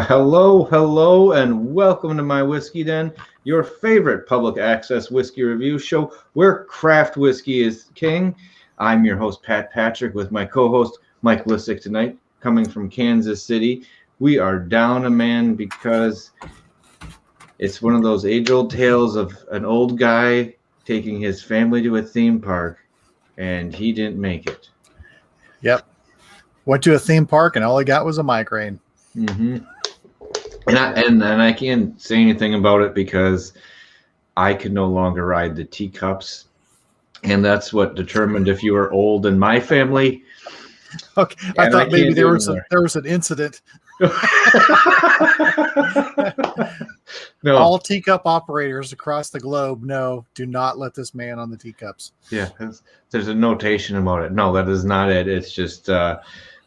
Hello, and welcome to my Whiskey Den, your favorite public access whiskey review show where craft whiskey is king. I'm your host, Pat Patrick, with my co-host, Mike Lissick tonight, coming from Kansas City. We are down a man because it's one of those age-old tales of an old guy taking his family to a theme park, and he didn't make it. Yep. Went to a theme park, and all I got was a migraine. Mm-hmm. And I can't say anything about it because I could no longer ride the teacups, and that's what determined if you were old in my family. Okay, I thought maybe there was an incident. No. All teacup operators across the globe do not let this man on the teacups. Yeah, there's a notation about it. No, that is not it. It's just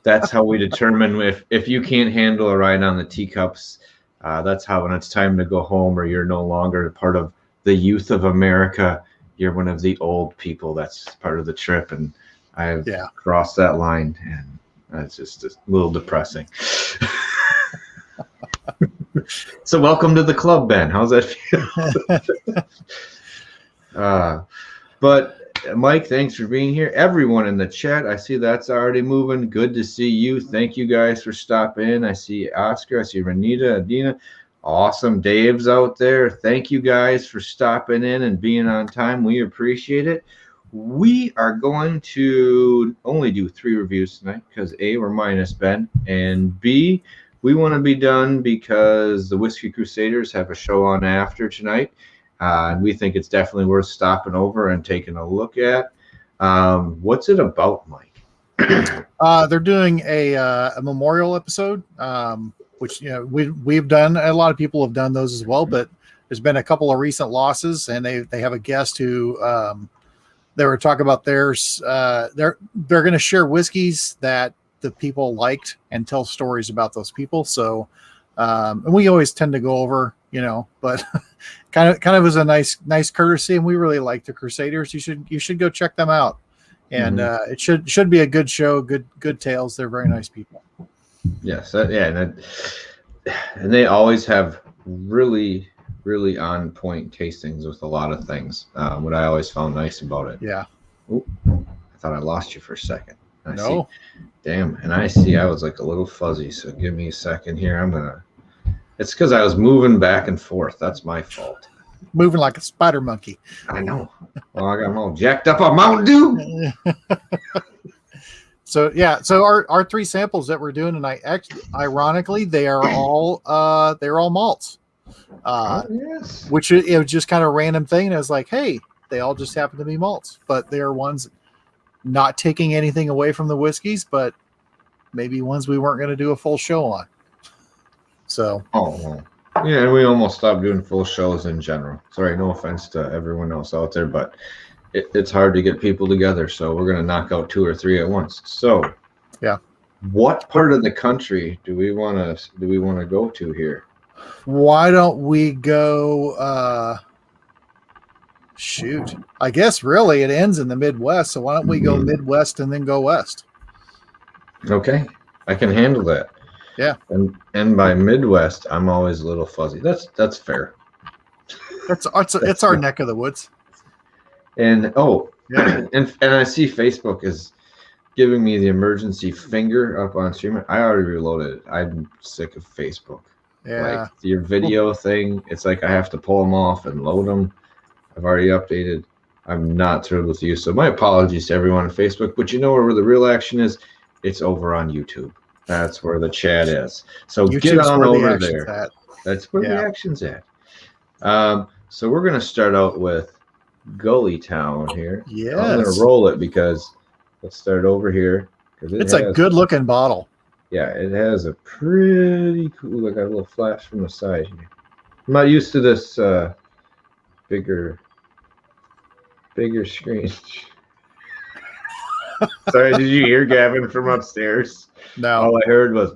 that's how we determine if you can't handle a ride on the teacups. That's how when it's time to go home, or you're no longer part of the youth of America. You're one of the old people. That's part of the trip, and I've crossed that line, and it's just a little depressing. So welcome to the club, Ben. How's that feel? But Mike, thanks for being here. Everyone in the chat, I see that's already moving. Good to see you. Thank you guys for stopping in. I see Oscar. I see Renita, Adina. Awesome. Dave's out there. Thank you guys for stopping in and being on time. We appreciate it. We are going to only do 3 reviews tonight because A, we're minus Ben, and B, we want to be done because the Whiskey Crusaders have a show on after tonight. And we think it's definitely worth stopping over and taking a look at. What's it about, Mike? They're doing a memorial episode, which we've done. A lot of people have done those as well, but there's been a couple of recent losses, and they have a guest who they were talking about theirs. They're going to share whiskeys that the people liked and tell stories about those people. So, and we always tend to go over, but kind of as a nice courtesy, and we really like the Crusaders. You should go check them out, and it should be a good show. Good tales. They're very nice people. Yes, and they always have really on point tastings with a lot of things. What I always found nice about it. Yeah. Ooh, I thought I lost you for a second. No. Damn, and I see I was like a little fuzzy. So give me a second here. It's because I was moving back and forth. That's my fault. Moving like a spider monkey. I know. Well, I got them all jacked up on Mountain Dew. So our 3 samples that we're doing tonight, actually, ironically, they're all malts. Yes. Which it was just kind of a random thing. And I was like, hey, they all just happen to be malts, but they are ones not taking anything away from the whiskeys, but maybe ones we weren't going to do a full show on. So. Oh, yeah, and we almost stopped doing full shows in general. Sorry, no offense to everyone else out there, but it's hard to get people together. So we're going to knock out 2 or 3 at once. So, yeah, what part of the country do we want to go to here? Why don't we go? Shoot, I guess really it ends in the Midwest. So why don't we go Midwest and then go west? Okay, I can handle that. Yeah, and by Midwest, I'm always a little fuzzy. That's fair. It's our neck of the woods. And and I see Facebook is giving me the emergency finger up on stream. I already reloaded it. I'm sick of Facebook. Yeah, like your video thing. It's like I have to pull them off and load them. I've already updated. I'm not thrilled with you. So my apologies to everyone on Facebook. But you know where the real action is? It's over on YouTube. That's where the chat is. So YouTube's get on over there. That's where the action's at. So we're going to start out with Gullytown here. Yes. I'm going to roll it because let's start over here. It's a good-looking bottle. Yeah, it has a pretty cool. I got a little flash from the side here. I'm not used to this bigger screen. Sorry, did you hear Gavin from upstairs? No. All I heard was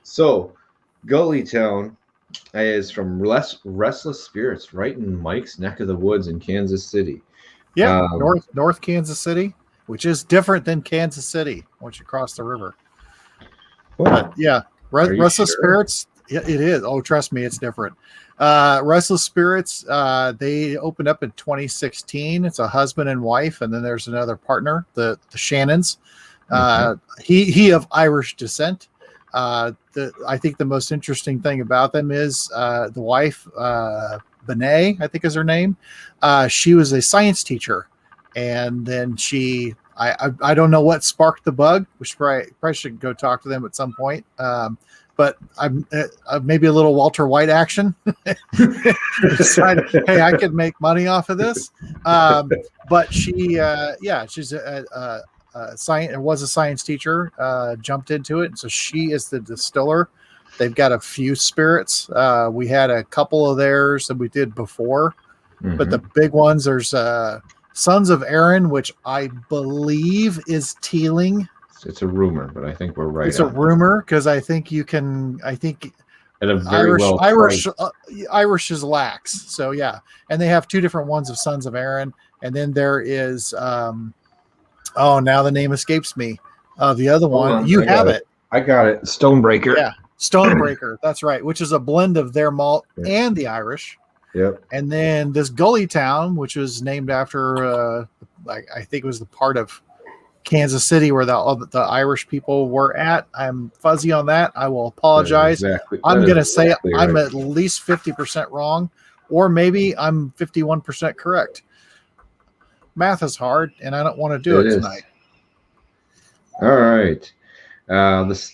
So Gullytown is from Restless Spirits, right in Mike's neck of the woods in Kansas City. Yeah, North Kansas City, which is different than Kansas City once you cross the river. But yeah, Are you Restless sure? Spirits. Yeah, it is. Oh, trust me, it's different. Restless Spirits. They opened up in 2016. It's a husband and wife, and then there's another partner, the Shannons. He of Irish descent. I think the most interesting thing about them is the wife, Benet, I think is her name. She was a science teacher, and then I don't know what sparked the bug. We should probably should go talk to them at some point. But I'm maybe a little Walter White action. Decided, hey, I could make money off of this. But she's a science. It was a science teacher. Jumped into it, and so she is the distiller. They've got a few spirits. We had a couple of theirs that we did before, but the big ones, there's Sons of Aaron, which I believe is Teeling. It's a rumor, but I think we're right. It's a rumor because I think you can. I think at a very Irish is lax. So yeah, and they have two different ones of Sons of Aaron, and then there is. Now the name escapes me. The other one, you have it. I got it. Stonebreaker. Yeah, Stonebreaker. That's right. Which is a blend of their malt and the Irish. Yep. And then this Gullytown, which was named after, I think it was the part of Kansas City where the Irish people were at. I'm fuzzy on that. I will apologize. I'm going to say I'm at least 50% wrong, or maybe I'm 51% correct. Math is hard, and I don't want to do it tonight. All right.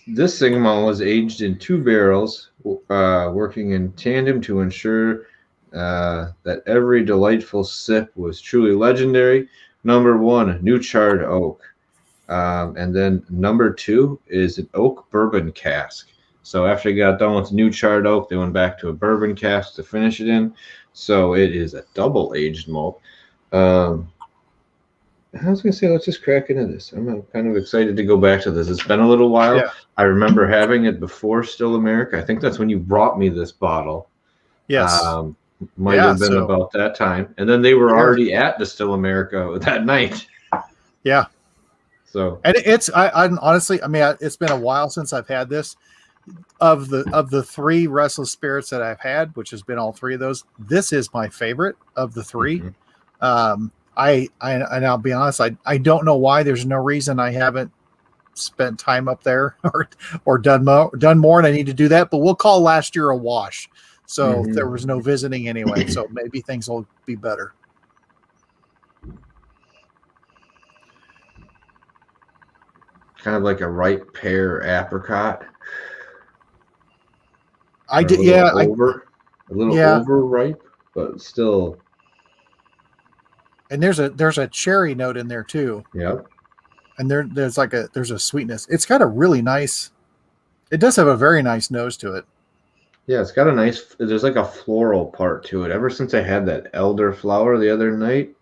This single malt was aged in 2 barrels, working in tandem to ensure that every delightful sip was truly legendary. Number 1, new charred oak. And then number 2 is an oak bourbon cask. So after they got done with new charred oak, they went back to a bourbon cask to finish it in. So it is a double aged malt. I was going to say, let's just crack into this. I'm kind of excited to go back to this. It's been a little while. Yeah. I remember having it before Still America. I think that's when you brought me this bottle. Yes. Might have been about that time. And then they were already at Distill America that night. Yeah. So, and I honestly, I mean, it's been a while since I've had this. Of the 3 Restless Spirits that I've had, which has been all 3 of those, this is my favorite of the 3. And I'll be honest, I don't know why. There's no reason I haven't spent time up there or done more, and I need to do that. But we'll call last year a wash. So there was no visiting anyway. So maybe things will be better. Kind of like a ripe pear apricot. A little overripe, but still. And there's a cherry note in there too. Yep. And there's a sweetness. It's got a really nice. It does have a very nice nose to it. Yeah, it's got there's like a floral part to it. Ever since I had that elderflower the other night,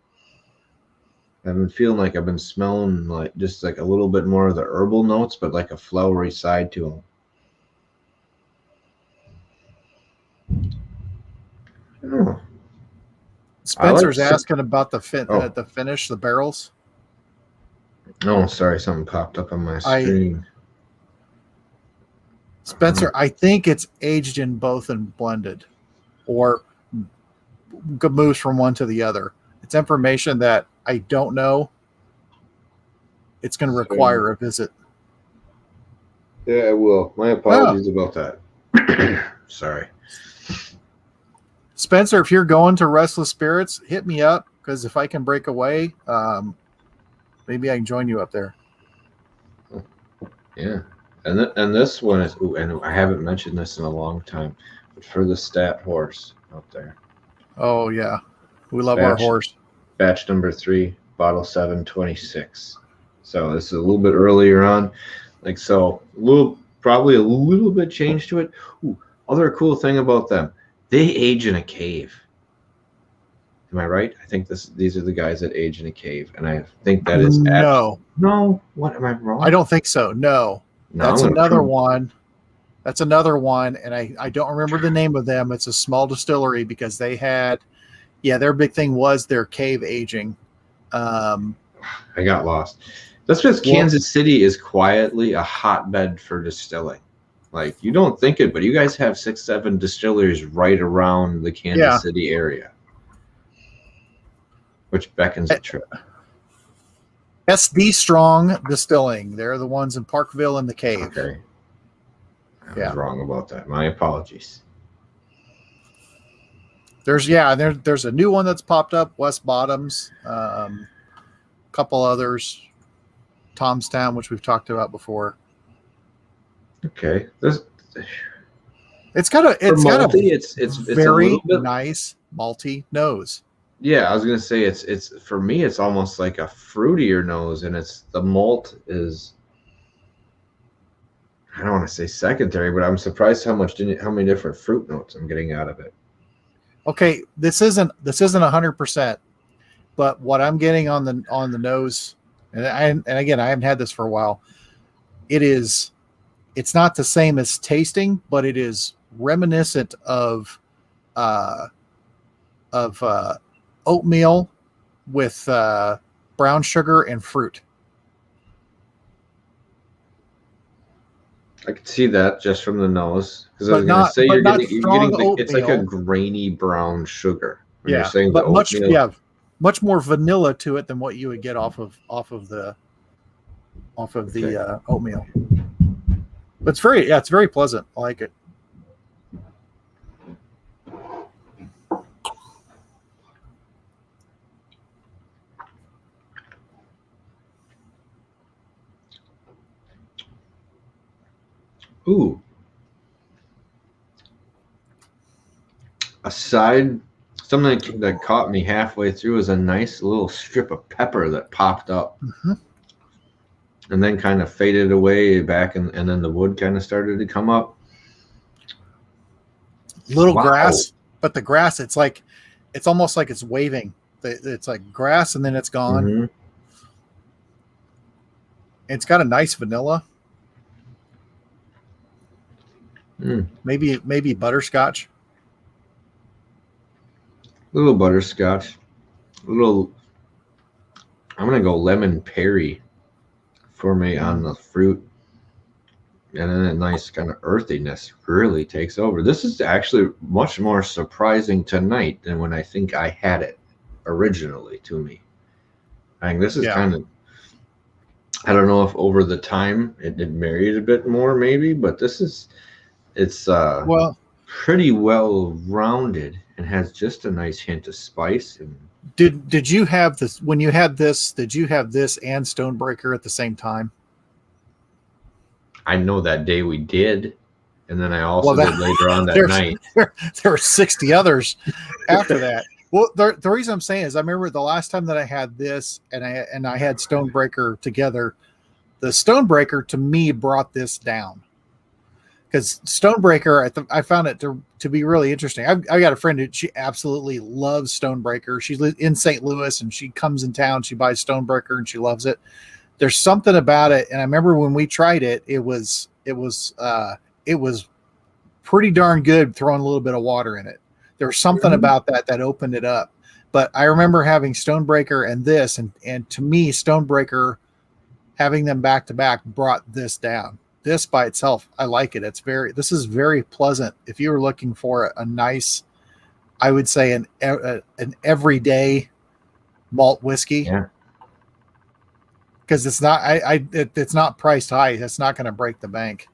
I've been feeling like I've been smelling like just like a little bit more of the herbal notes, but like a flowery side to them. Oh. Spencer's asking about the finish, the barrels. Oh, sorry, something popped up on my screen. Spencer, I think it's aged in both and blended, or moves from one to the other. It's information that I don't know. It's going to require a visit. Yeah, I will. My apologies about that. Sorry. Spencer, if you're going to Restless Spirits, hit me up, because if I can break away, maybe I can join you up there. Yeah. And this one is, and I haven't mentioned this in a long time, but for the stat horse out there. Oh, yeah. We love our horse. Batch number 3, bottle 726. So this is a little bit earlier on. Probably a little bit change to it. Ooh, other cool thing about them, they age in a cave. Am I right? I think these are the guys that age in a cave, and I think that is no. What am I wrong? I don't think so. No, that's another one. That's another one, and I don't remember the name of them. It's a small distillery because they had, their big thing was their cave aging. I got lost. That's because Kansas City is quietly a hotbed for distilling. Like, you don't think it, but you guys have 6-7 distilleries right around the Kansas City area, which beckons a trip. SD Strong Distilling. They're the ones in Parkville and the Cave. Okay. I was wrong about that. My apologies. There's a new one that's popped up, West Bottoms, couple others, Tomstown, which we've talked about before. Okay. It's got a very a little bit nice malty nose. Yeah, I was gonna say it's for me it's almost like a fruitier nose, and the malt is, I don't want to say secondary, but I'm surprised how many different fruit notes I'm getting out of it. Okay, this isn't 100%, but what I'm getting on the nose, and again I haven't had this for a while. It's not the same as tasting, but it is reminiscent of oatmeal with brown sugar and fruit. I could see that just from the nose, because I was going to say you're getting it's like a grainy brown sugar. You're saying but much more vanilla to it than what you would get off of the oatmeal. But it's very pleasant. I like it. Ooh. Something that caught me halfway through is a nice little strip of pepper that popped up. Mm-hmm. And then kind of faded away back, and then the wood kind of started to come up. Little grass, but the grass, it's almost like it's waving. It's like grass, and then it's gone. Mm-hmm. It's got a nice vanilla. Mm. Maybe butterscotch. A little butterscotch. I'm going to go lemon perry for me on the fruit, and then a nice kind of earthiness really takes over. This is actually much more surprising tonight than when I think I had it originally to me. I think this is kind of, I don't know if over the time it married a bit more maybe, but it's pretty well rounded and has just a nice hint of spice. And Did you have this when you had this? Did you have this and Stonebreaker at the same time? I know that day we did, and then I also did later on that night. There were 60 others after that. Well, the reason I'm saying is I remember the last time that I had this and I had Stonebreaker together. The Stonebreaker to me brought this down, because Stonebreaker I found it to be really interesting. I got a friend who she absolutely loves Stonebreaker. She's in St. Louis and she comes in town. She buys Stonebreaker and she loves it. There's something about it, and I remember when we tried it, it was pretty darn good. Throwing a little bit of water in it, there was something about that opened it up. But I remember having Stonebreaker and this, and to me, Stonebreaker, having them back to back, brought this down. This by itself, I like it. This is very pleasant. If you were looking for a nice, I would say an everyday malt whiskey. Yeah. Because it's not priced high. It's not going to break the bank,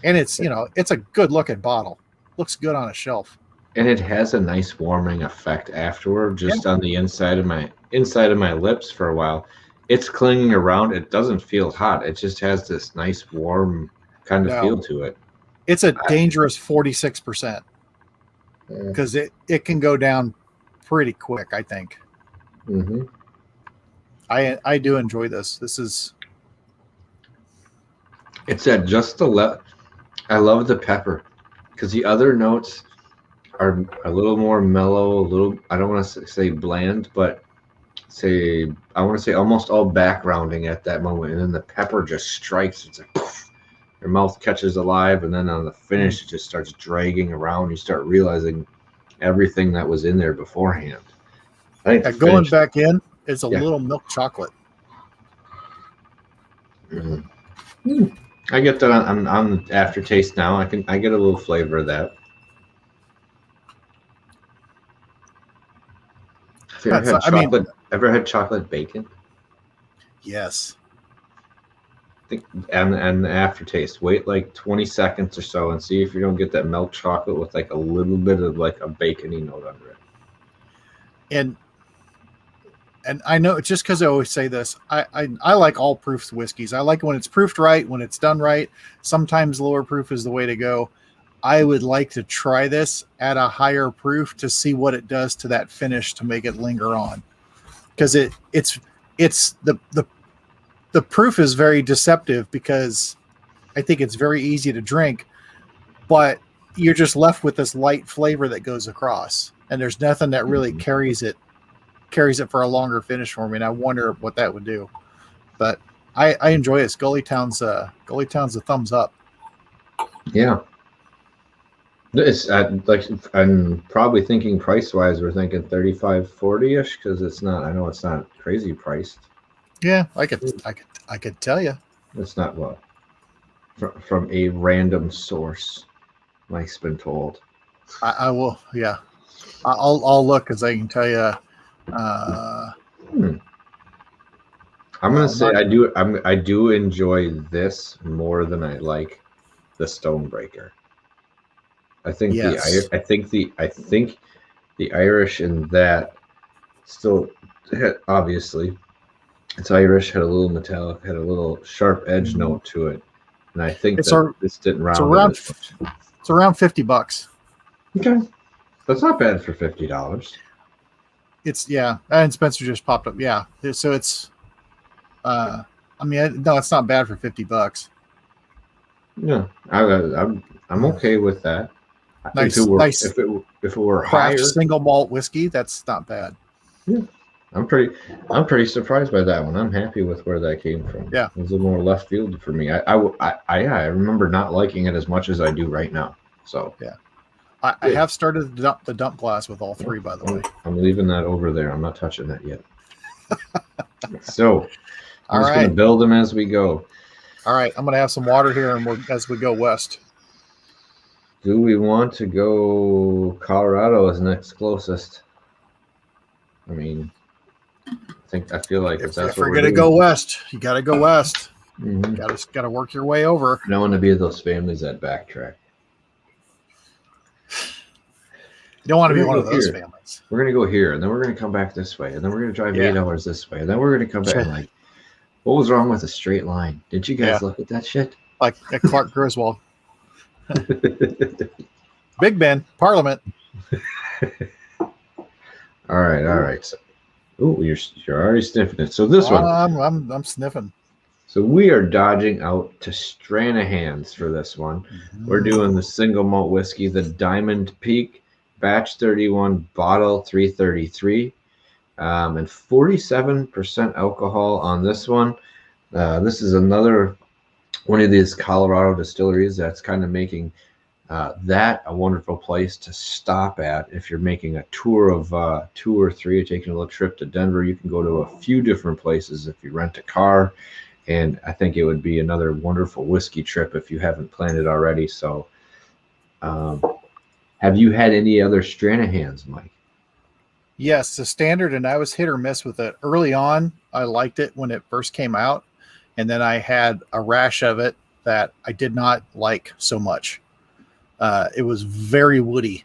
and it's a good looking bottle. Looks good on a shelf, and it has a nice warming effect afterward, just on the inside of my lips for a while. It's clinging around. It doesn't feel hot. It just has this nice warm kind of feel to it. It's a dangerous 46%, because it can go down pretty quick, I think. Mm-hmm. I do enjoy this. It's at just the I love the pepper, because the other notes are a little more mellow, I don't want to say bland, but I want to say almost all backgrounding at that moment. And then the pepper just strikes. It's like poof, your mouth catches alive. And then on the finish, it just starts dragging around. You start realizing everything that was in there beforehand. I think going back in, it's a little milk chocolate. I get that on the aftertaste now. I get a little flavor of that. Have you ever had chocolate? Ever had chocolate bacon? Yes. And the aftertaste. Wait like 20 seconds or so and see if you don't get that milk chocolate with like a little bit of like a bacony note under it. And I know it's just because I always say this. I like all proofs whiskeys. I like when it's proofed right, when it's done right. Sometimes lower proof is the way to go. I would like to try this at a higher proof to see what it does to that finish to make it linger on. Because it's the proof is very deceptive because I think it's very easy to drink, but you're just left with this light flavor that goes across, and there's nothing that really carries it for a longer finish for me. And I wonder what that would do, but I enjoy it. Gullytown's a thumbs up. Yeah. It's like I'm probably thinking price wise, we're thinking 35, 40-ish because it's not. I know it's not crazy priced. Yeah, I could tell you. It's not what from a random source. Mike's been told. I will. Yeah, I'll look because I can tell you. I'm gonna say I do enjoy this more than I like the Stonebreaker. I think the Irish in that still obviously it's Irish, had a little metallic, had a little sharp edge note to it, and I think this didn't round it as much. It's around $50. Okay, that's not bad for $50. It's and Spencer just popped up. Yeah, so it's no, it's not bad for $50. Yeah, I'm okay with that. Nice, if it were higher, single malt whiskey, that's not bad. Yeah, I'm pretty surprised by that one. I'm happy with where that came from. Yeah, it was a little more left field for me. I remember not liking it as much as I do right now. So yeah, I have started the dump glass with all three. By the way, I'm leaving that over there. I'm not touching that yet. So I'm just going to build them as we go. All right, I'm going to have some water here, and as we go west. Do we want to go Colorado as next closest? I mean, I feel like if we're going to go west, you got to go west. Mm-hmm. Got to work your way over. I don't want to be those families that backtrack. You don't want to be one of those families. We're going to go here, and then we're going to come back this way, and then we're going to drive 8 hours this way, and then we're going to come back and like, what was wrong with a straight line? Did you guys look at that shit? Like Clark Griswold. Big Ben, Parliament. All right. So, you're already sniffing it. So this one, I'm sniffing. So we are dodging out to Stranahan's for this one. Mm-hmm. We're doing the single malt whiskey, the Diamond Peak, batch 31, bottle 333, and 47% alcohol on this one. This is another one of these Colorado distilleries that's kind of making that a wonderful place to stop at. If you're making a tour of 2 or 3, taking a little trip to Denver, you can go to a few different places if you rent a car. And I think it would be another wonderful whiskey trip if you haven't planned it already. So have you had any other Stranahans, Mike? Yes, the standard, and I was hit or miss with it. Early on, I liked it when it first came out. And then I had a rash of it that I did not like so much. It was very woody.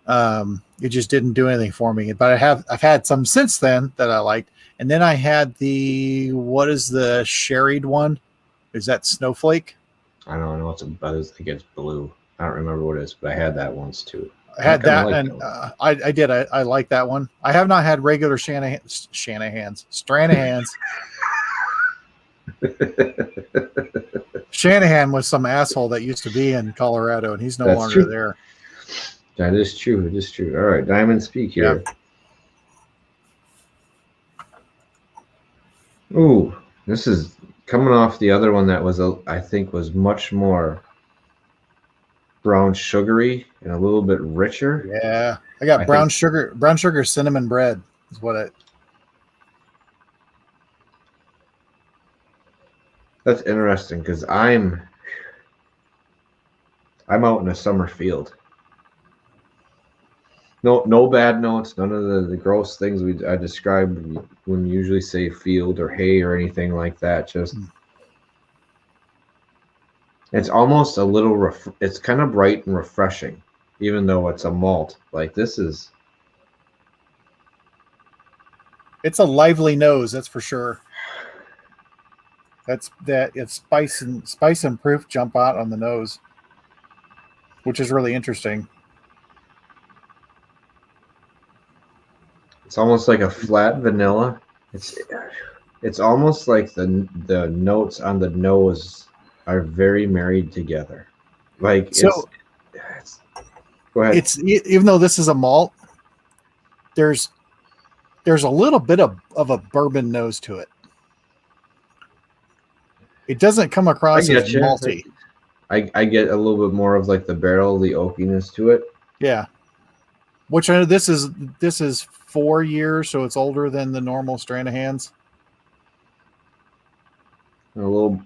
It just didn't do anything for me. But I've had some since then that I liked. And then I had what is the sherried one? Is that Snowflake? I don't know. I think it's blue. I don't remember what it is, but I had that once too. I had that, and I did. I like that one. I have not had regular Stranahans. Stranahan was some asshole that used to be in Colorado, and he's no longer there. That is true. It is true. All right, Diamond Peak here. Yeah. Ooh, this is coming off the other one that was I think was much more brown sugary and a little bit richer. Yeah, I got brown sugar cinnamon bread is what it. That's interesting because I'm out in a summer field. No bad notes, none of the gross things I described when you usually say field or hay or anything like that. Just it's almost a little it's kind of bright and refreshing, even though it's a malt. Like this is. It's a lively nose, that's for sure. It's spice and proof jump out on the nose, which is really interesting. It's almost like a flat vanilla. It's almost like the notes on the nose are very married together. Like so, go ahead. It's even though this is a malt, there's a little bit of a bourbon nose to it. It doesn't come across as malty. I get a little bit more of like the barrel, the oakiness to it. Yeah. Which I know this is 4 years, so it's older than the normal Stranahans. A little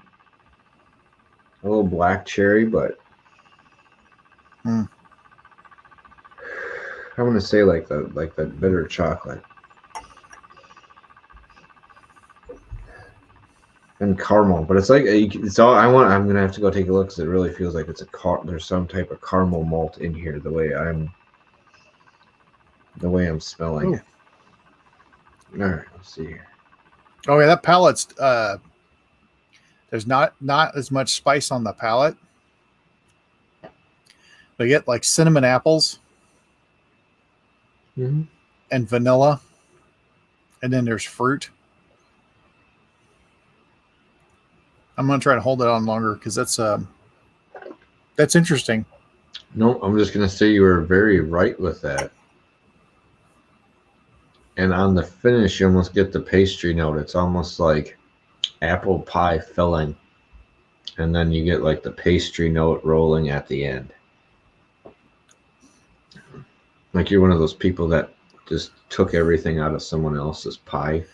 black cherry, but I'm gonna say like that bitter chocolate and caramel, but it's like it's all I'm gonna have to go take a look because it really feels like it's there's some type of caramel malt in here the way I'm smelling it. All right, let's see here. Oh yeah, that palate's there's not as much spice on the palate. They get like cinnamon apples and vanilla, and then there's fruit. I'm gonna try to hold it on longer because that's interesting. No, I'm just gonna say you were very right with that. And on the finish, you almost get the pastry note. It's almost like apple pie filling, and then you get like the pastry note rolling at the end. Like you're one of those people that just took everything out of someone else's pie.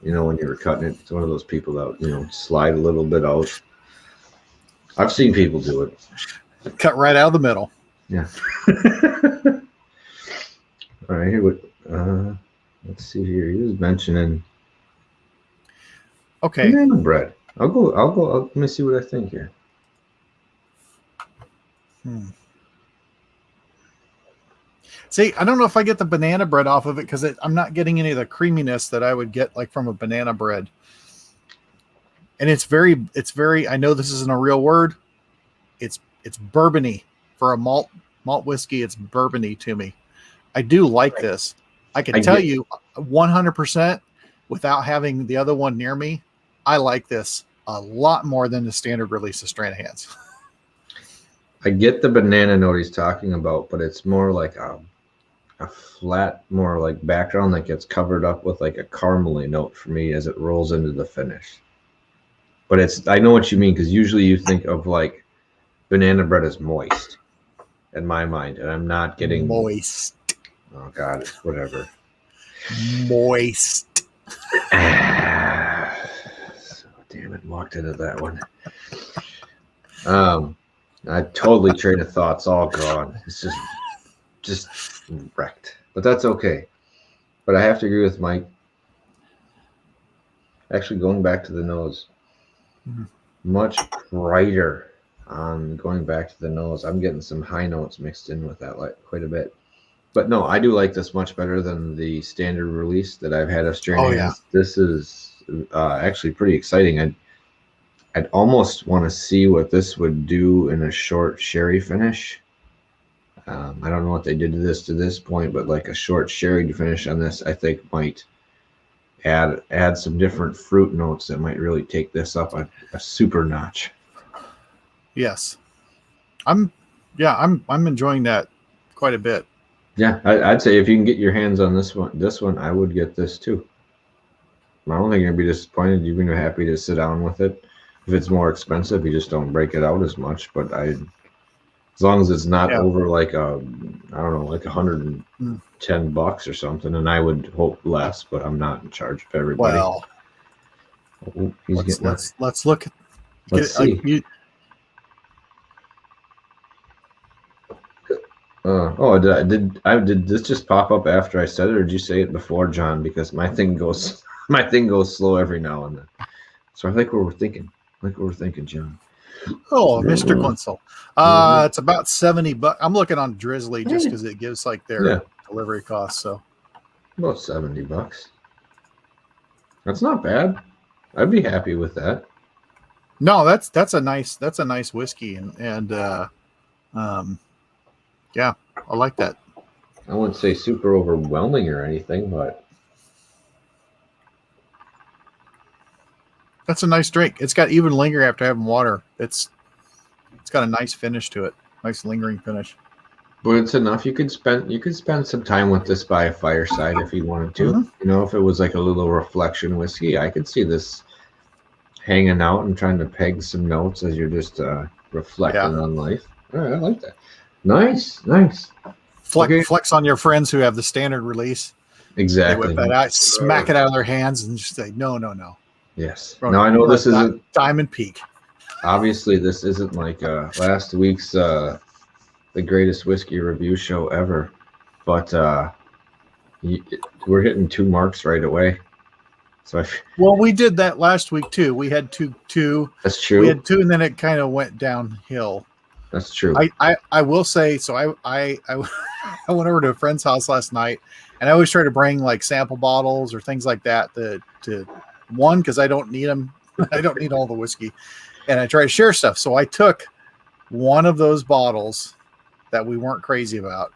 You know, when you were cutting it, it's one of those people that, slide a little bit out. I've seen people do it. Cut right out of the middle. Yeah. All right, here let's see here. He was mentioning banana bread. I'll go. Let me see what I think here. See, I don't know if I get the banana bread off of it because I'm not getting any of the creaminess that I would get like from a banana bread. And it's very, I know this isn't a real word. It's bourbony for a malt whiskey. It's bourbony to me. I do like this. I can tell you 100% without having the other one near me. I like this a lot more than the standard release of Stranahan's. I get the banana note he's talking about, but it's more like a flat, more like background that gets covered up with like a caramely note for me as it rolls into the finish. But I know what you mean, because usually you think of like banana bread as moist in my mind, and I'm not getting moist. Oh God, whatever. Moist. Damn it, walked into that one. I totally train of thoughts all gone. It's just wrecked. But that's okay. But I have to agree with Mike. Actually, going back to the nose, much brighter on going back to the nose. I'm getting some high notes mixed in with that, like quite a bit. But no, I do like this much better than the standard release that I've had of Stranahan. Oh, yeah. This is actually pretty exciting. I'd almost want to see what this would do in a short sherry finish. I don't know what they did to this point, but like a short sherry finish on this, I think might add some different fruit notes that might really take this up a super notch. Yes, I'm enjoying that quite a bit. Yeah, I'd say if you can get your hands on this one, I would get this too. I don't think you're gonna be disappointed. You're gonna be happy to sit down with it. If it's more expensive, you just don't break it out as much. But as long as it's not over like I don't know, like $110 or something, and I would hope less, but I'm not in charge of everybody. Well, Oh, he's getting up. Let's look. Let's see. Did this just pop up after I said it, or did you say it before, John? Because my thing goes slow every now and then. So I like what we're thinking. John. Oh, Mr. Quinsel. It's about $70. I'm looking on Drizzly just because it gives like their delivery costs. So about $70. That's not bad. I'd be happy with that. No, that's a nice whiskey, and yeah, I like that. I wouldn't say super overwhelming or anything, but that's a nice drink. It's got even linger after having water. It's got a nice finish to it, nice lingering finish. But it's enough. You could spend some time with this by a fireside if you wanted to. Mm-hmm. You know, if it was like a little reflection whiskey, I could see this hanging out and trying to peg some notes as you're just reflecting on life. All right, I like that. Nice. Flex on your friends who have the standard release. Exactly. They whip that out, smack it out of their hands, and just say, no. Yes. Now I know this isn't Diamond Peak. Obviously, this isn't like last week's the greatest whiskey review show ever, but we're hitting 2 marks right away. So well, we did that last week too. We had two. That's true. We had 2, and then it kind of went downhill. That's true. I will say, so I went over to a friend's house last night, and I always try to bring like sample bottles or things like that to one, because I don't need them. I don't need all the whiskey, and I try to share stuff. So I took one of those bottles that we weren't crazy about,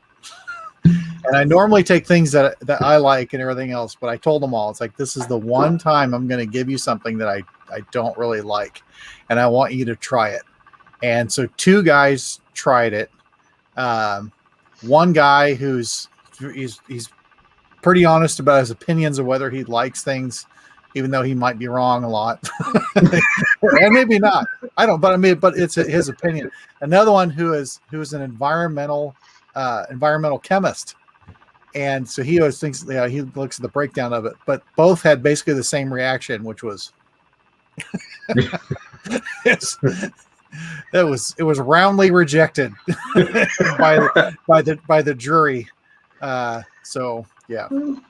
and I normally take things that I like and everything else, but I told them all, it's like, this is the one time I'm going to give you something that I don't really like, and I want you to try it. And so 2 guys tried it. One guy he's pretty honest about his opinions of whether he likes things, even though he might be wrong a lot, and maybe not. I don't, but it's his opinion. Another one who is an environmental chemist, and so he always thinks, he looks at the breakdown of it. But both had basically the same reaction, which was it was roundly rejected by the jury. So yeah.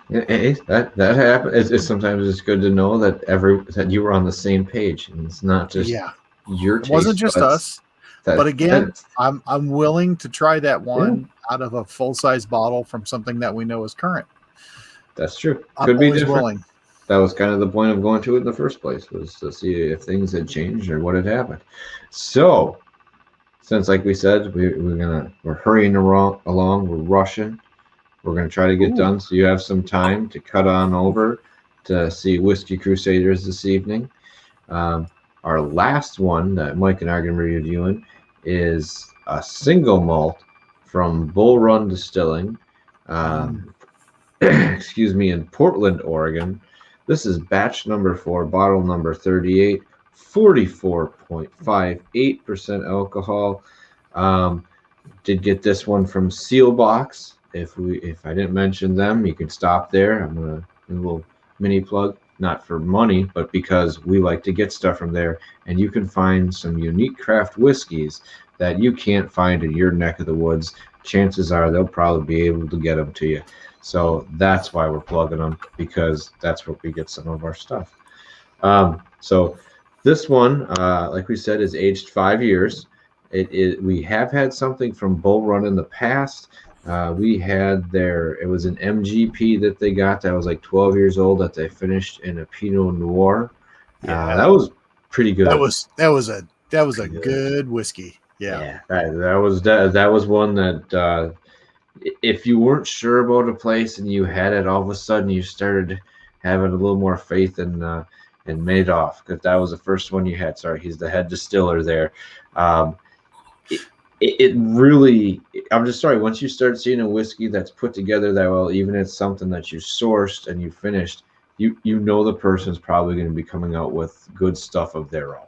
Hey, that happens. Sometimes it's good to know that you were on the same page, and it's not just your taste. It wasn't just us. But again, I'm willing to try that one out of a full-size bottle from something that we know is current. That's true. Could be different. Willing. That was kind of the point of going to it in the first place, was to see if things had changed or what had happened. So, since like we said, we're hurrying along, we're rushing. We're going to try to get done, so you have some time to cut on over to see Whiskey Crusaders this evening. Our last one that Mike and I are going to be reviewing is a single malt from Bull Run Distilling, in Portland, Oregon. This is batch number 4, bottle number 38, 44.58% alcohol. Did get this one from Sealbox. If I didn't mention them, you can stop there. I'm gonna do a little mini plug, not for money, but because we like to get stuff from there, and you can find some unique craft whiskeys that you can't find in your neck of the woods. Chances are they'll probably be able to get them to you. So that's why we're plugging them, because that's where we get some of our stuff. So this one, like we said, is aged 5 years. We have had something from Bull Run in the past. We had it was an MGP that they got that was like 12 years old that they finished in a Pinot Noir. That was pretty good. That was a good whiskey. Yeah. That was one that if you weren't sure about a place and you had it, all of a sudden you started having a little more faith in Madoff, because that was the first one you had. Sorry, he's the head distiller there. It really, I'm just sorry, once you start seeing a whiskey that's put together that well, even if it's something that you sourced and you finished, you know the person's probably going to be coming out with good stuff of their own.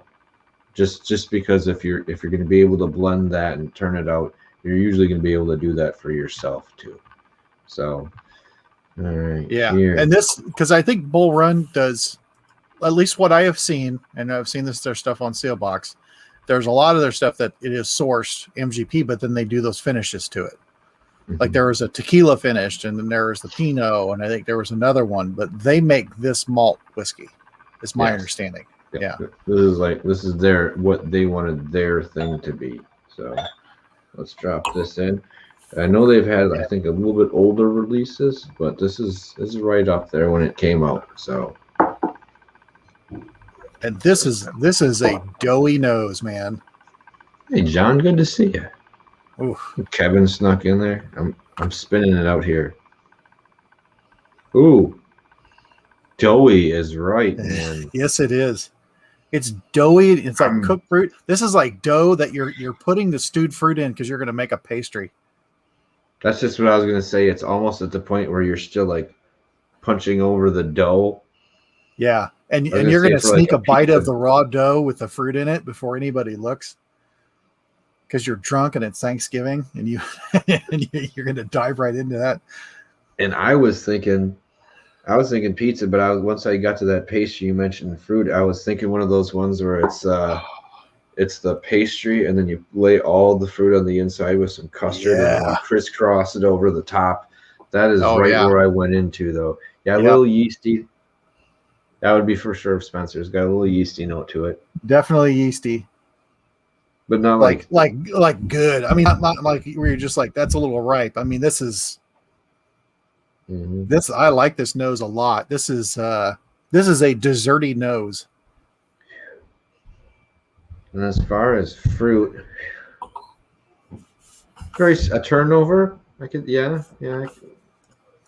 Just because if you're going to be able to blend that and turn it out, you're usually going to be able to do that for yourself too. So, all right. Yeah. And this, because I think Bull Run does at least what I have seen, and I've seen their stuff on Sealbox. There's a lot of their stuff that it is sourced MGP, but then they do those finishes to it. Like there was a tequila finished, and then there was the Pinot, and I think there was another one. But they make this malt whiskey, is my understanding. Yeah. This is their what they wanted their thing to be. So let's drop this in. I know they've had I think a little bit older releases, but this is right up there when it came out. So. And this is a doughy nose, man. Hey John, good to see you. Oof. Kevin snuck in there. I'm spinning it out here. Ooh, doughy is right, man. Yes, it is. It's doughy. It's like cooked fruit. This is like dough that you're putting the stewed fruit in because you're going to make a pastry. That's just what I was going to say. It's almost at the point where you're still like punching over the dough. Yeah, and you're going to sneak a bite of the raw dough with the fruit in it before anybody looks. Because you're drunk and it's Thanksgiving, and you're going to dive right into that. And I was thinking pizza, but once I got to that pastry you mentioned fruit, I was thinking one of those ones where it's the pastry and then you lay all the fruit on the inside with some custard and you crisscross it over the top. That is where I went into though. Yeah, a little yeasty. That would be for sure. Spencer's got a little yeasty note to it. Definitely yeasty. But not like good. I mean, not like where you're just like that's a little ripe. I mean, this is this. I like this nose a lot. This is a desserty nose. And as far as fruit, a turnover. I could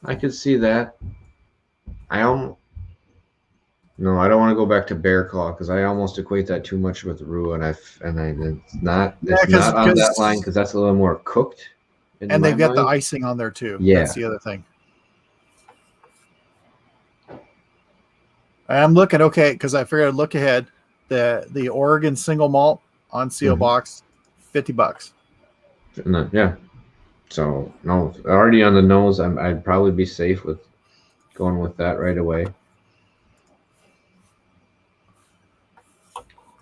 I could see that. No, I don't want to go back to Bear Claw because I almost equate that too much with Roux, and it's not on that line because that's a little more cooked. And they've got the icing on there too. Yeah, that's the other thing. I'm looking because I figured I'd look ahead. The Oregon single malt on Sealbox, $50. Yeah. So no, already on the nose, I'd probably be safe with going with that right away.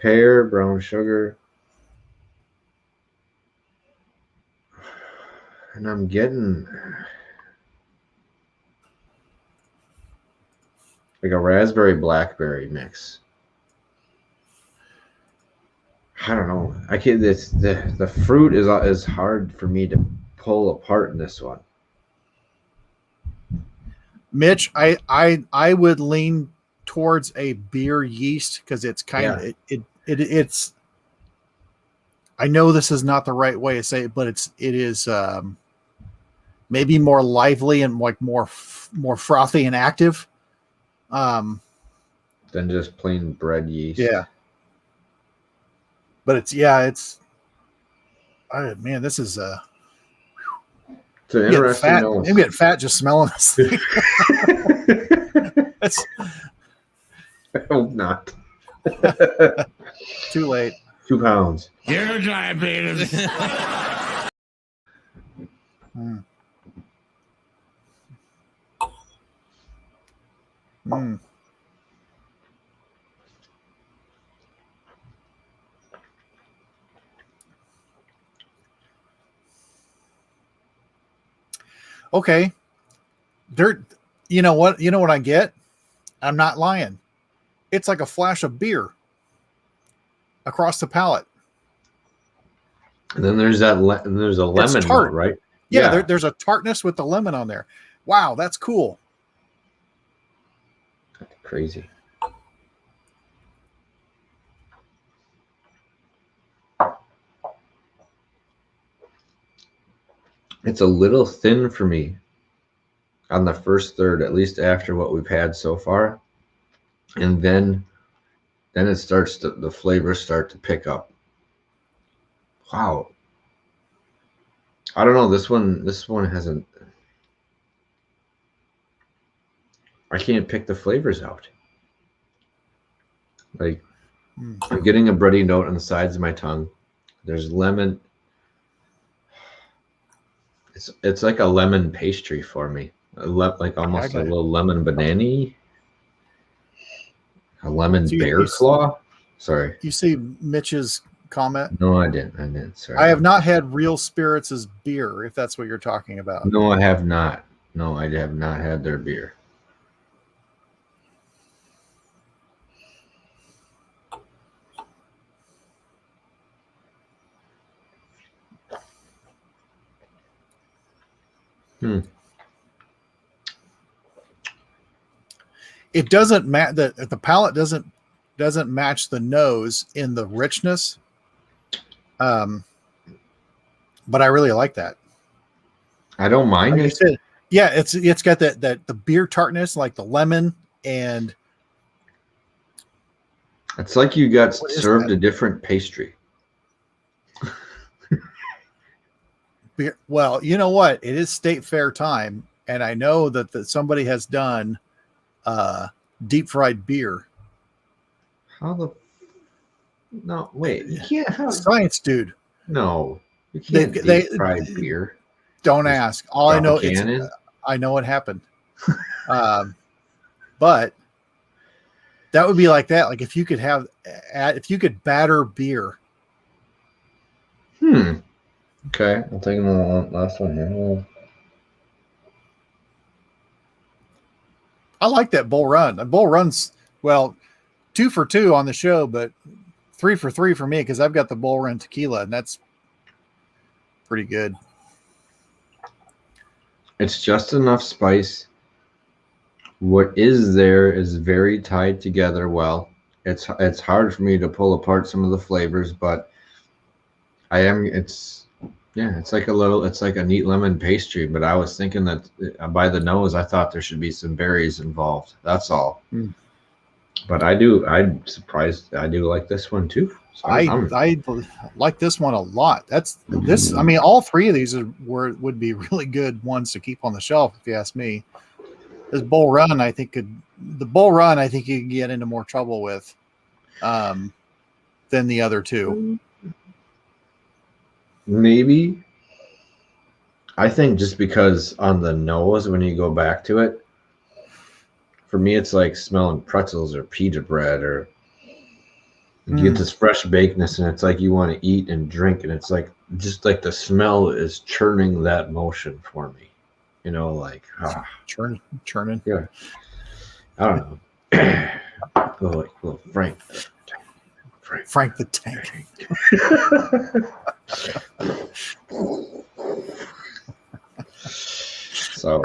Pear, brown sugar. And I'm getting like a raspberry blackberry mix. I don't know. I can't. The fruit is hard for me to pull apart in this one. Mitch, I would lean towards a beer yeast because it's kind of it's. I know this is not the right way to say it, but it is maybe more lively and like more frothy and active than just plain bread yeast. Yeah, but this is it's an interesting nose. I'm getting fat just smelling this thing. I hope not. Too late. 2 pounds. You're diabetes. Okay. You know what I get? I'm not lying. It's like a flash of beer across the palate. And then there's a lemon note, right? Yeah. There's a tartness with the lemon on there. Wow, that's cool. That's crazy. It's a little thin for me on the first third, at least after what we've had so far. And then it starts the flavors start to pick up. Wow. I don't know. This one hasn't. I can't pick the flavors out. Like I'm getting a bready note on the sides of my tongue. There's lemon. It's like a lemon pastry for me. Like almost a little lemon banana-y. A lemon So bear claw? Sorry. You see Mitch's comment? No, I didn't. Sorry. I have not had Real Spirits as beer, if that's what you're talking about. No, I have not. No, I have not had their beer. It doesn't match the palate doesn't match the nose in the richness. But I really like that. I don't mind like it. You said, yeah, it's got that the beer tartness, like the lemon, and it's like you got served a different pastry. Well, you know what? It is state fair time, and I know that somebody has done deep fried beer. How the? No, wait. You can't. Science, dude. No, you can't deep fried beer. Don't ask. All I know is I know it happened. But that would be like that. Like if you could batter beer. Okay, I'll take the last one here. I like that Bull Run. The Bull Run's 2 for 2 on the show, but 3 for 3 for me because I've got the Bull Run tequila, and that's pretty good. It's just enough spice. What is there is very tied together well. It's hard for me to pull apart some of the flavors, but it's like a neat lemon pastry, but I was thinking that by the nose, I thought there should be some berries involved. That's all. But I'm surprised. I do like this one too. So I like this one a lot. I mean, all three of these would be really good ones to keep on the shelf, if you ask me. This Bull Run, I think you can get into more trouble with than the other two. Maybe. I think just because on the nose, when you go back to it, for me, it's like smelling pretzels or pita bread, or you get this fresh bakedness, and it's like you want to eat and drink, and it's like just like the smell is churning that motion for me, like churning. Yeah, I don't know. little Frank the Tank. So.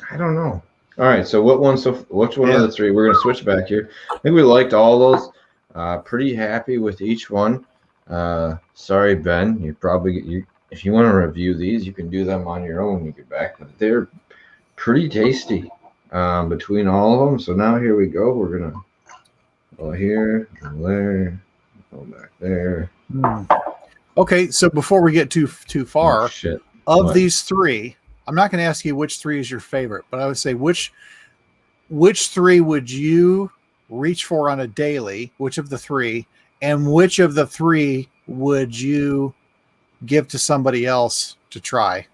I don't know. All right, so which one of the three? We're going to switch back here. I think we liked all those. Pretty happy with each one. Sorry, Ben. If you want to review these, you can do them on your own when you get back. But they're pretty tasty between all of them. So now here we go. We're going to go here, go there, go back there. Okay, so before we get too far, these three, I'm not going to ask you which three is your favorite, but I would say which three would you reach for on a daily? Which of the three, and which of the three would you give to somebody else to try?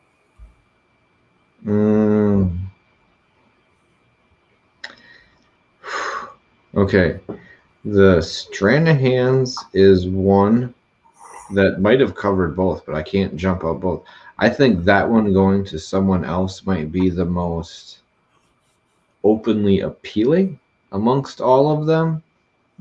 Okay, the Stranahans is one that might have covered both, but I can't jump out both. I think that one going to someone else might be the most openly appealing amongst all of them.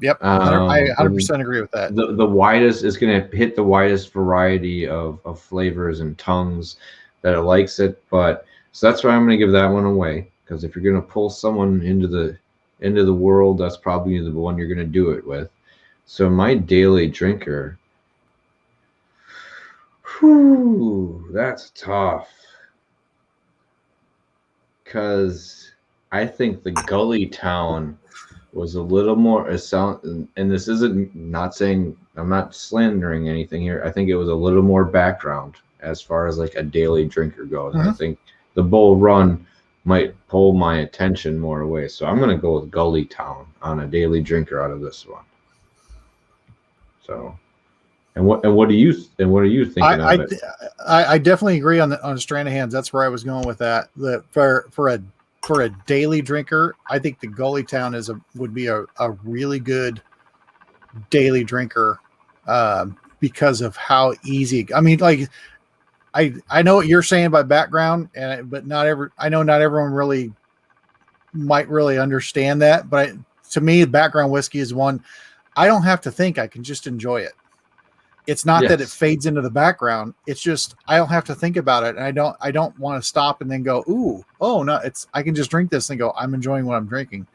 Yep, I 100% agree with that. The widest is going to hit the widest variety of flavors and tongues that it likes it. But so that's why I'm going to give that one away, because if you're going to pull someone into the world, that's probably the one you're going to do it with. So my daily drinker. Whew, that's tough. Because I think the Gullytown was a little more and this isn't not saying I'm not slandering anything here. I think it was a little more background as far as like a daily drinker goes. I think the Bull Run might pull my attention more away. So I'm going to go with Gullytown on a daily drinker out of this one. So And what are you thinking of it? I definitely agree on Stranahan's. That's where I was going with that. For a daily drinker, I think the Gullytown would be a really good daily drinker because of how easy. I mean, like I know what you're saying by background, but I know not everyone really might really understand that. But to me, background whiskey is one I don't have to think. I can just enjoy it. It's not that it fades into the background. It's just I don't have to think about it, and I don't want to stop and then go, ooh, oh no, I can just drink this and go, I'm enjoying what I'm drinking.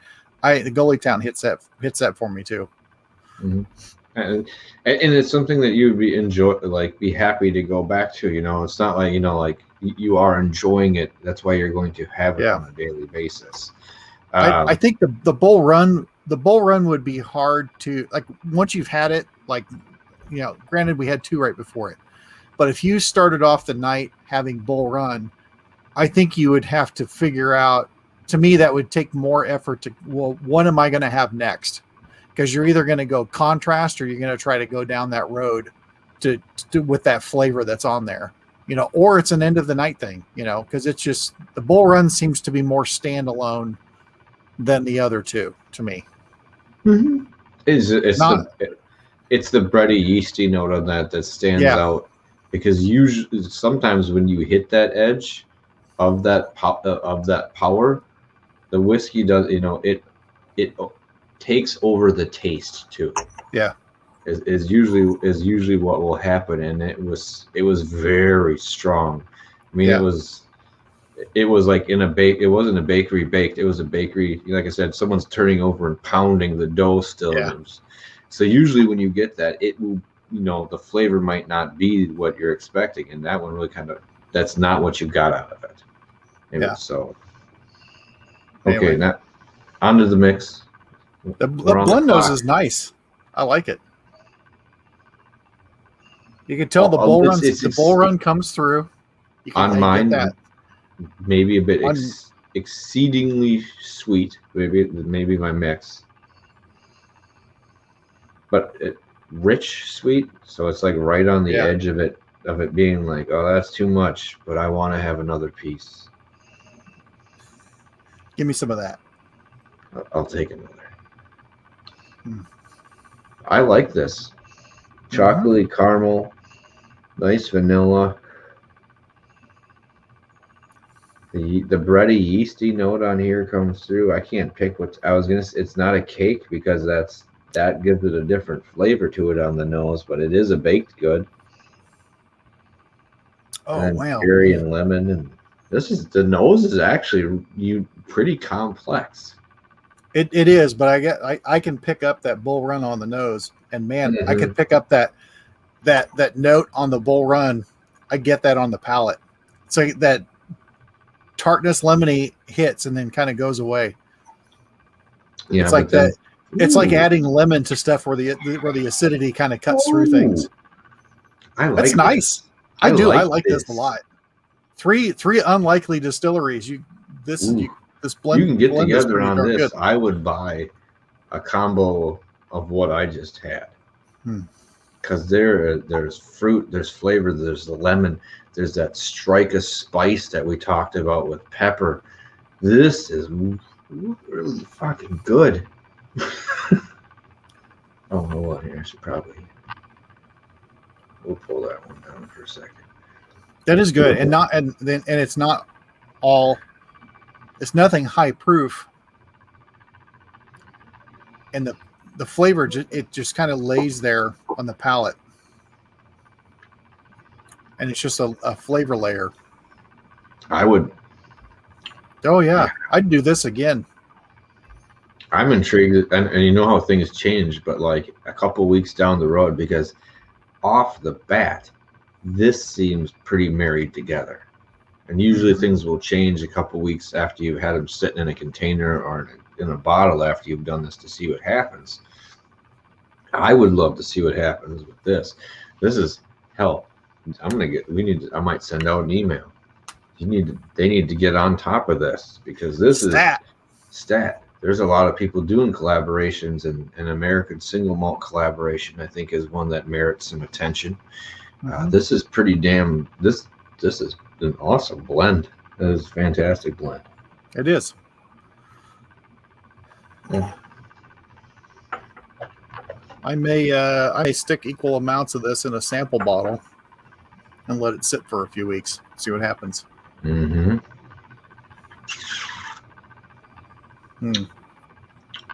The Gullytown hits that for me too. Mm-hmm. And it's something that you would be happy to go back to. It's not like like you are enjoying it. That's why you're going to have it on a daily basis. I think the Bull Run would be hard to, like, once you've had it, like, granted we had 2 right before it, but if you started off the night having Bull Run, I think you would have to figure out, to me, that would take more effort what am I going to have next? Because you're either going to go contrast or you're going to try to go down that road to with that flavor that's on there, or it's an end of the night thing, because it's just the Bull Run seems to be more standalone than the other two to me. Mm-hmm. It's the bready yeasty note on that stands out, because usually sometimes when you hit that edge of that power, the whiskey does it takes over the taste too. Yeah, is usually what will happen, and it was very strong. I mean, it was like it wasn't a bakery baked. It was a bakery, like I said, someone's turning over and pounding the dough still. Yeah. So usually when you get that, it will, the flavor might not be what you're expecting, and that one really that's not what you got out of it. So okay, anyway. now onto the mix. The blend nose is nice. I like it. You can tell the Bull Run comes through. On mine, that. Maybe a bit exceedingly sweet. Maybe my mix, but rich sweet. So it's like right on the edge of it being like, oh, that's too much, but I want to have another piece. Give me some of that. I'll take another. I like this. Chocolatey caramel, nice vanilla. The bready yeasty note on here comes through. I can't pick it's not a cake, because that gives it a different flavor to it on the nose, but it is a baked good. Oh, wow. Cherry and lemon, and the nose is actually pretty complex. It is, but I can pick up that Bull Run on the nose, and man, I can pick up that note on the Bull Run. I get that on the palate. So that tartness, lemony hits and then kind of goes away. Yeah, it's like that. It's like adding lemon to stuff where the acidity kind of cuts through things. That's nice. I like this a lot. Three unlikely distilleries. This blend. You can get together on this. Good. I would buy a combo of what I just had, because there's fruit, there's flavor, there's the lemon, there's that strike of spice that we talked about with pepper. This is really fucking good. Oh, hold on here. I should probably we'll pull that one down for a second. That is good, and it's not all. It's nothing high proof, and the flavor it just kind of lays there on the palate, and it's just a flavor layer. I would. Oh yeah, I'd do this again. I'm intrigued, and you know how things change, but like a couple weeks down the road, because off the bat, this seems pretty married together. And usually things will change a couple weeks after you've had them sitting in a container or in a bottle after you've done this to see what happens. I would love to see what happens with this. This is hell. I might send out an email. They need to get on top of this, because this is stat. there's a lot of people doing collaborations, and an American single malt collaboration, I think, is one that merits some attention. This is pretty damn. This is an awesome blend. It is a fantastic blend. It is. Yeah. I may stick equal amounts of this in a sample bottle and let it sit for a few weeks. See what happens. Mm-hmm.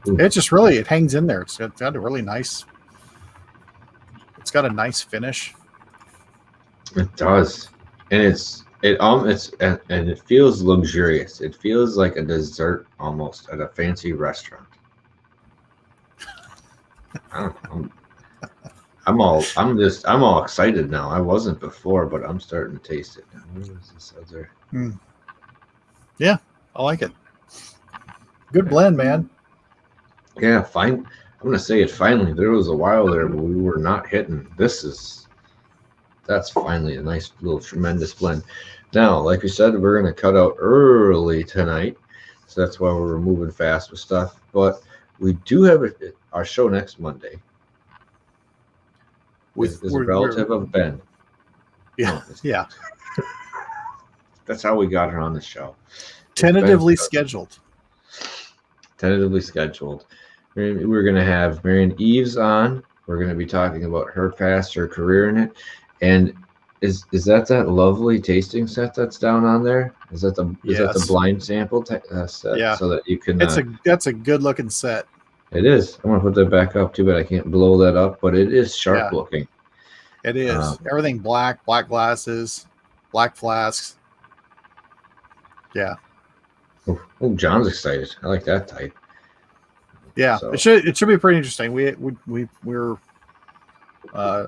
It just really, it hangs in there. It's got a really nice. It's got a nice finish. It does, and it feels luxurious. It feels like a dessert almost at a fancy restaurant. I'm all excited now. I wasn't before, but I'm starting to taste it now. Where is this other? Yeah, I like it. Good blend, man. Yeah, fine. I'm gonna say it finally. There was a while there where we were not hitting. That's finally a nice little tremendous blend. Now, like we said, we're gonna cut out early tonight, so that's why we're moving fast with stuff. But we do have our show next Monday. Is a relative of Ben. Yeah, yeah. That's how we got her on the show. Tentatively scheduled. We're going to have Marion Eves on. We're going to be talking about her past, her career in it. And is that lovely tasting set that's down on there? Is that the blind sample set? Yeah. So that you can. That's a good looking set. It is. I'm going to put that back up too, but I can't blow that up. But it is sharp looking. It is. Everything black glasses, black flasks. Yeah. Oh, John's excited. I like that type. Yeah, so. It should be pretty interesting. We're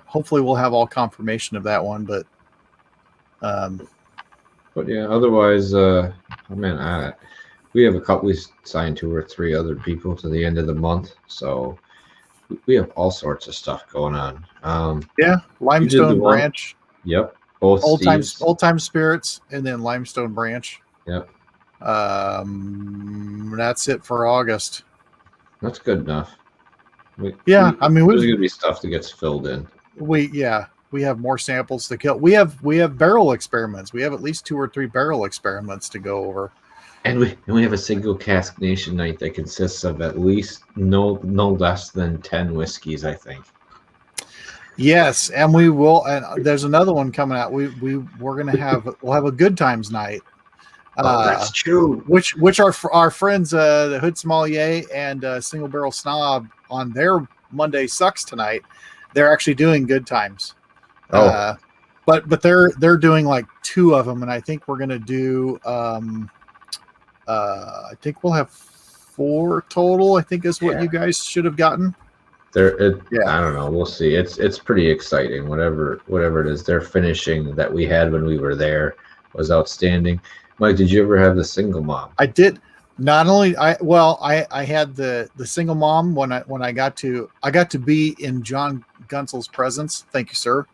hopefully we'll have all confirmation of that one, but yeah, otherwise, we have a couple. We signed 2 or 3 other people to the end of the month, so we have all sorts of stuff going on. Limestone Branch. Yep, both old time spirits, and then Limestone Branch. Yep. That's it for August. That's good enough. There's gonna be stuff that gets filled in. We have more samples to kill. We have barrel experiments. We have at least 2 or 3 barrel experiments to go over. And we have a single cask nation night that consists of at least no less than 10 whiskeys, I think. Yes, and we will. And there's another one coming out. We'll have a good times night. That's true. Which our friends, the Hood Sommelier and Single Barrel Snob, on their Monday Sucks tonight, they're actually doing good times. But they're doing like 2 of them, and I think we're gonna do. I think we'll have 4 total. I think is what you guys should have gotten. I don't know. We'll see. It's pretty exciting. Whatever it is, their finishing that we had when we were there was outstanding. Mike, did you ever have the single mom? I did. Not only I had the single mom when I got to be in John Gunsel's presence. Thank you, sir.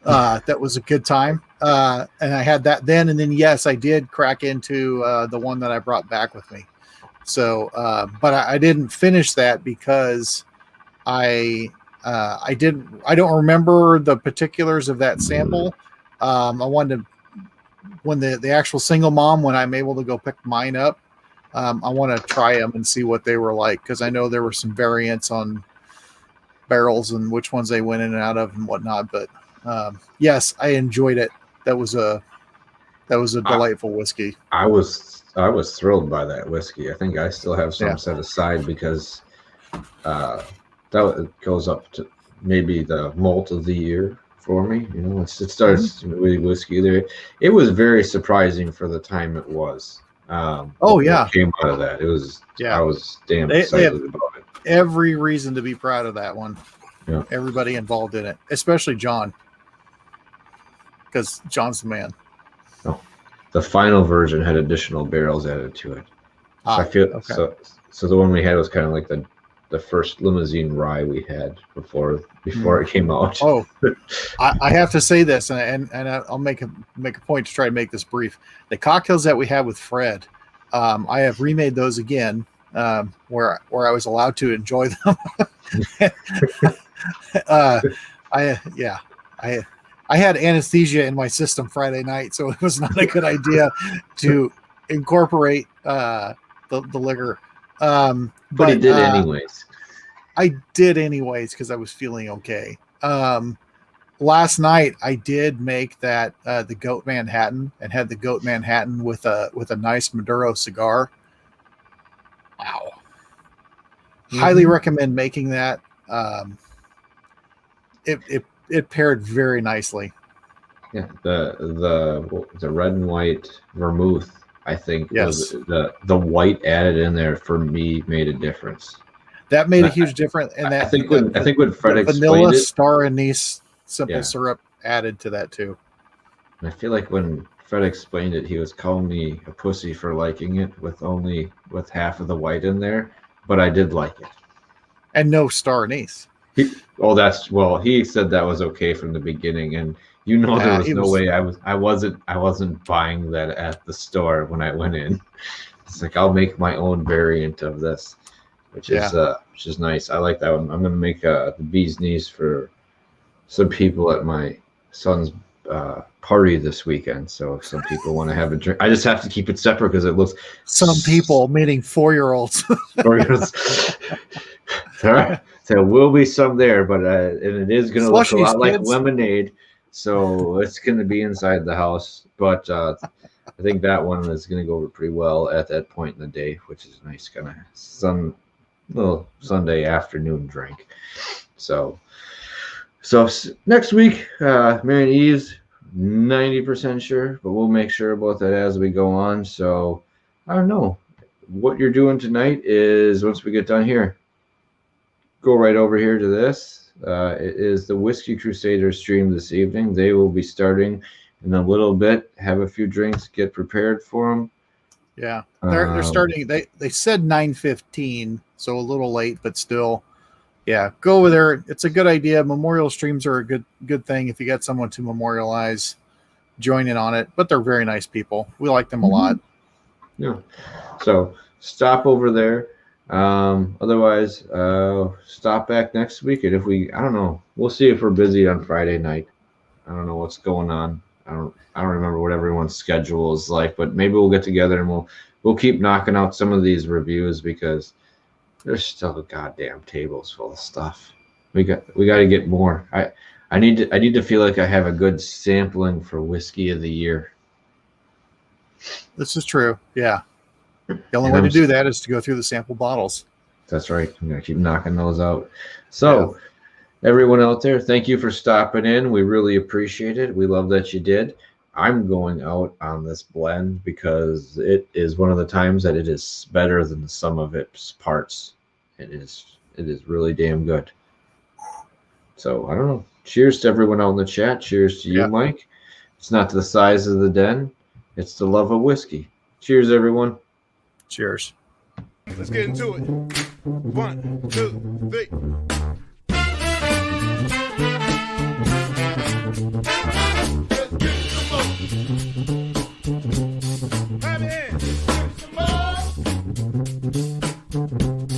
That was a good time. And I had that then, and then yes, I did crack into the one that I brought back with me. So, but I didn't finish that because I don't remember the particulars of that sample. I wanted to, when the actual single mom, when I'm able to go pick mine up, I want to try them and see what they were like, because I know there were some variants on barrels and which ones they went in and out of and whatnot. But yes, I enjoyed it. That was a delightful whiskey. I was thrilled by that whiskey. I think I still have some set aside because that goes up to maybe the malt of the year for me. You know, it starts with whiskey there. It was very surprising for the time it was. What came out of that. It was. I was damn excited about it. Every reason to be proud of that one. Yeah. Everybody involved in it, especially John, because John's the man. Oh, the final version had additional barrels added to it. So I feel so the one we had was kind of like the first limousine rye we had before it came out. Oh, I have to say this, and I'll make a point to try to make this brief. The cocktails that we had with Fred, I have remade those again. where I was allowed to enjoy them. I had anesthesia in my system Friday night, so it was not a good idea to incorporate the liquor. But he did anyways. I did anyways because I was feeling okay. Last night I did make that the Goat Manhattan, and had the Goat Manhattan with a nice Maduro cigar. Wow. Highly recommend making that. It paired very nicely. Yeah, the red and white vermouth, I think, was the white added in there for me made a difference. That made a huge difference. And that I think when Fred explained vanilla it, star anise simple syrup added to that too. And I feel like when Fred explained it, he was calling me a pussy for liking it with half of the white in there, but I did like it. And no star anise. He said that was okay from the beginning, and there was no way I wasn't buying that at the store when I went in. It's like, I'll make my own variant of this, which is nice. I like that one. I'm gonna make the bee's knees for some people at my son's party this weekend. So if some people want to have a drink, I just have to keep it separate because it looks some people, meaning 4-year-olds. 4-year-olds. There will be some there, but and it is going to look a lot like lemonade, so it's going to be inside the house. But I think that one is going to go over pretty well at that point in the day, which is nice, kind of little Sunday afternoon drink. So next week, Mary and Eve's 90% sure, but we'll make sure about that as we go on. So I don't know what you're doing tonight. Is once we get done here, go right over here to this. It is the Whiskey Crusaders stream this evening. They will be starting in a little bit. Have a few drinks, get prepared for them. Yeah, they're starting. They said 9:15, so a little late, but still. Yeah, go over there. It's a good idea. Memorial streams are a good thing if you got someone to memorialize. Join in on it, but they're very nice people. We like them a lot. Yeah, so stop over there. Otherwise, stop back next week, and I don't know, we'll see if we're busy on Friday night. I don't know what's going on. I don't remember what everyone's schedule is like, but maybe we'll get together and we'll keep knocking out some of these reviews because there's still goddamn tables full of stuff. We got to get more. I need to feel like I have a good sampling for whiskey of the year. This is true. Yeah. The only way to do that is to go through the sample bottles. That's right. I'm going to keep knocking those out. So everyone out there, thank you for stopping in. We really appreciate it. We love that you did. I'm going out on this blend because it is one of the times that it is better than the sum of its parts. It is really damn good. So I don't know. Cheers to everyone out in the chat. Cheers to you, Mike. It's not the size of the den. It's the love of whiskey. Cheers, everyone. Cheers. Let's get into it. 1, 2, 3.